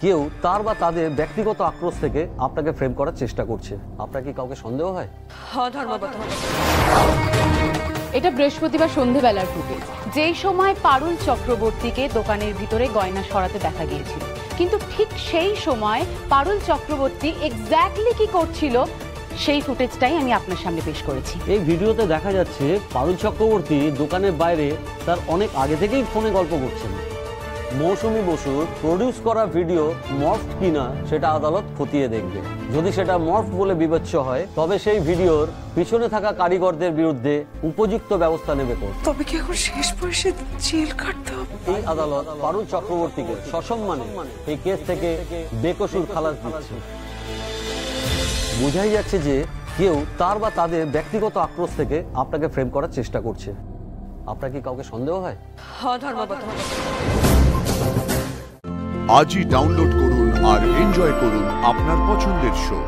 কেউ তার বা তাদের ব্যক্তিগত আক্রোশ থেকে আপনাকে ফ্রেম করার চেষ্টা করছে। আপনার কি কাউকে সন্দেহ হয়? এটা বৃহস্পতিবার সন্ধেবেলার ফুটেজ, যেই সময় পারুল চক্রবর্তীকে দোকানের ভিতরে গয়না সরাতে দেখা গিয়েছিল। কিন্তু ঠিক সেই সময় পারুল চক্রবর্তী এক্স্যাক্টলি কি করছিল সেই ফুটেজটাই আমি আপনার সামনে পেশ করেছি। এই ভিডিওতে দেখা যাচ্ছে পারুল চক্রবর্তী দোকানের বাইরে তার অনেক আগে থেকেই ফোনে গল্প করছেন। মৌসুমী বসুর প্রডিউস করা ভিডিও মর্ফ কিনা সেটা আদালত খতিয়ে দেখবে। যদি সেটা মর্ফ বলে বিবেচ্য হয় তবে সেই ভিডিওর পিছনে থাকা কারিগরদের বিরুদ্ধে উপযুক্ত ব্যবস্থা নেবে কোর্ট। তবে কি এখন শেষ বয়সে জেল কাটতে হবে? এই আদালত পারুল চক্রবর্তীকে সসম্মানে এই কেস থেকে বেকসুর খালাস দিচ্ছে। বোঝাই যাচ্ছে যে কেউ তার বা তাদের ব্যক্তিগত আক্রোশ থেকে আপনাকে ফ্রেম করার চেষ্টা করছে। আপনার কি কাউকে সন্দেহ হয়? আজই ডাউনলোড করুন আর এনজয় করুন আপনার পছন্দের শো।